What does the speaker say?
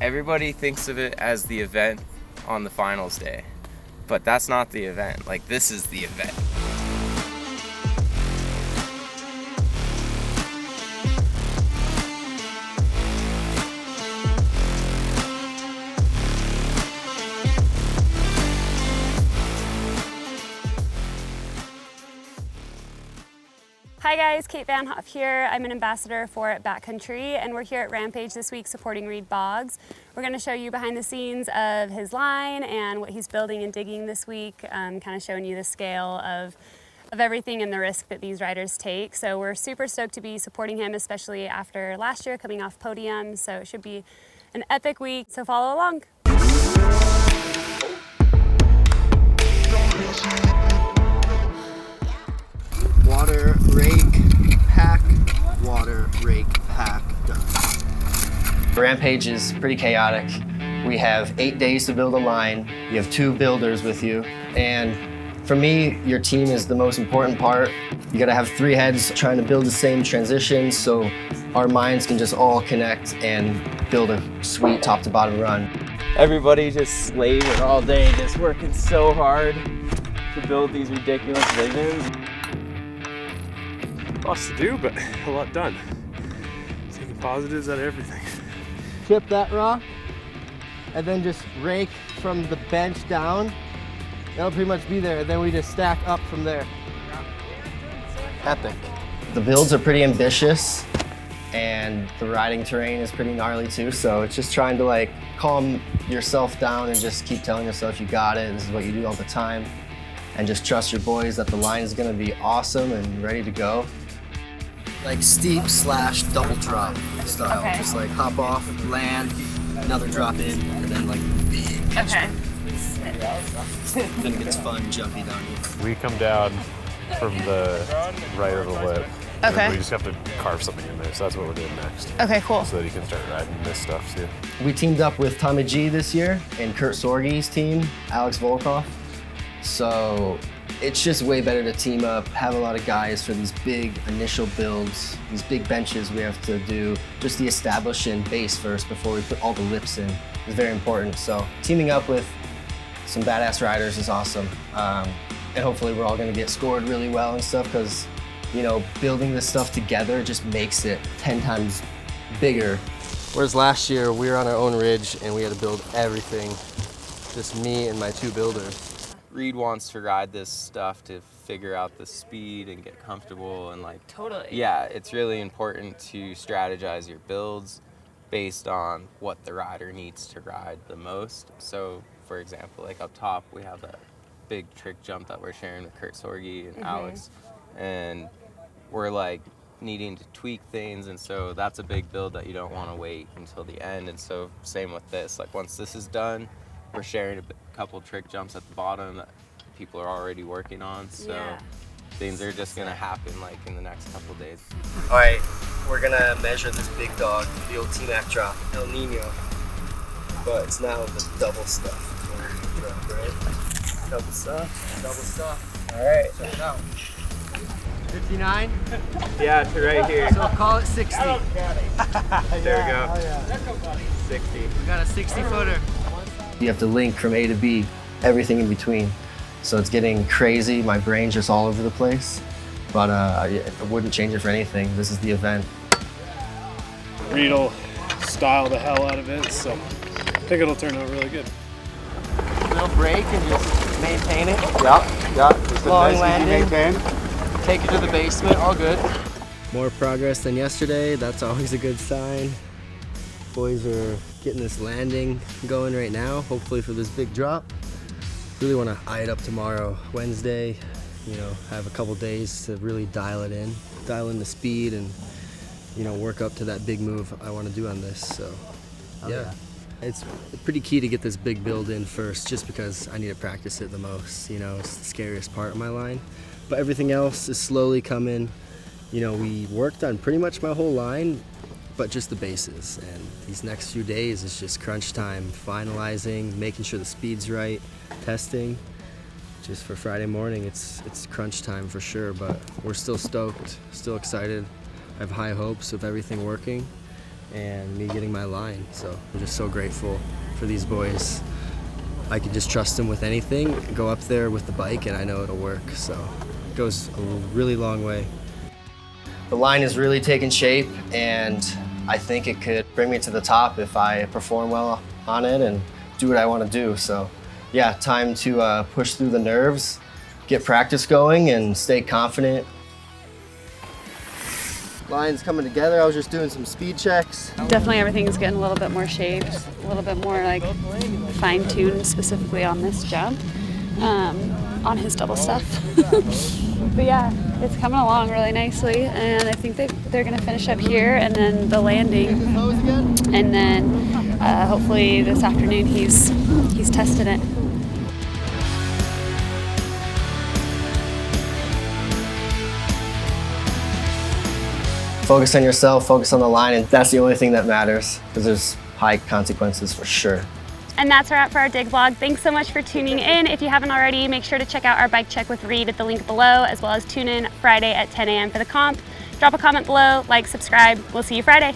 everybody thinks of it as the event on the finals day, but that's not the event. Like, this is the event. Hi guys, Kait here. I'm an ambassador for Backcountry, and we're here at Rampage this week supporting Reed Boggs. We're going to show you behind the scenes of his line and what he's building and digging this week, kind of showing you the scale of everything and the risk that these riders take. So we're super stoked to be supporting him, especially after last year coming off podium. So it should be an epic week, so follow along. Water, rake, pack, water, rake, pack, done. Rampage is pretty chaotic. We have 8 days to build a line. You have 2 builders with you. And for me, your team is the most important part. You gotta have 3 heads trying to build the same transition so our minds can just all connect and build a sweet top to bottom run. Everybody just slaving all day, just working so hard to build these ridiculous visions. Lots to do, but a lot done. Taking positives out of everything. Chip that rock, and then just rake from the bench down. That'll pretty much be there, and then we just stack up from there. Epic. The builds are pretty ambitious, and the riding terrain is pretty gnarly too, so it's just trying to like calm yourself down and just keep telling yourself you got it, this is what you do all the time, and just trust your boys that the line is gonna be awesome and ready to go. Like steep / double drop style. Okay. Just like hop off, land, another drop in, and then like big. Okay. Then it gets fun, jumpy down here. We come down from the right of the lip. Okay. And we just have to carve something in there, so that's what we're doing next. Okay, cool. So that you can start riding this stuff too. We teamed up with Tommy G this year and Kurt Sorge's team, Alex Volkov. So it's just way better to team up, have a lot of guys for these big initial builds, these big benches we have to do, just the establishing base first before we put all the lips in is very important. So teaming up with some badass riders is awesome. And hopefully we're all gonna get scored really well and stuff because, you know, building this stuff together just makes it 10 times bigger. Whereas last year we were on our own ridge and we had to build everything, just me and my 2 builders. Reed wants to ride this stuff to figure out the speed and get comfortable and like... Totally. Yeah, it's really important to strategize your builds based on what the rider needs to ride the most. So, for example, like up top, we have that big trick jump that we're sharing with Kurt Sorge and Alex, and we're like needing to tweak things, and so that's a big build that you don't want to wait until the end. And so same with this, like once this is done, we're sharing a couple trick jumps at the bottom that people are already working on, so things are just gonna happen like in the next couple days. All right, we're gonna measure this big dog, the old T-Mac drop, El Nino, but it's now the double stuff. Drop, right? Double stuff. All right, check it out. 59? Yeah, to right here. So call it 60. There we go. Oh, yeah. 60. We got a 60-footer. You have to link from A to B, everything in between. So it's getting crazy. My brain's just all over the place. But I wouldn't change it for anything. This is the event. Reed will style the hell out of it, so I think it'll turn out really good. No break and just maintain it. Yeah. Long landing. Take it to the basement, all good. More progress than yesterday, that's always a good sign. Boys are getting this landing going right now, hopefully for this big drop. Really want to eye it up tomorrow, Wednesday, you know, have a couple days to really dial it in, dial in the speed and, you know, work up to that big move I want to do on this, so yeah. It's pretty key to get this big build in first just because I need to practice it the most, you know, it's the scariest part of my line. But everything else is slowly coming. You know, we worked on pretty much my whole line, but just the bases. And these next few days is just crunch time, finalizing, making sure the speed's right, testing. Just for Friday morning, it's crunch time for sure, but we're still stoked, still excited. I have high hopes of everything working. and me getting my line. So I'm just so grateful for these boys. I can just trust them with anything, go up there with the bike, and I know it'll work. So it goes a really long way. The line is really taking shape, and I think it could bring me to the top if I perform well on it and do what I want to do. So yeah, time to push through the nerves, get practice going, and stay confident. Line's coming together. I was just doing some speed checks. Definitely everything's getting a little bit more shaped, a little bit more like fine-tuned specifically on this jump, on his double stuff. But yeah, it's coming along really nicely, and I think they're going to finish up here and then the landing, and then hopefully this afternoon he's tested it. Focus on yourself, focus on the line, and that's the only thing that matters, because there's high consequences for sure. And that's a wrap for our dig vlog. Thanks so much for tuning in. If you haven't already, make sure to check out our bike check with Reed at the link below, as well as tune in Friday at 10 a.m. for the comp. Drop a comment below, like, subscribe. We'll see you Friday.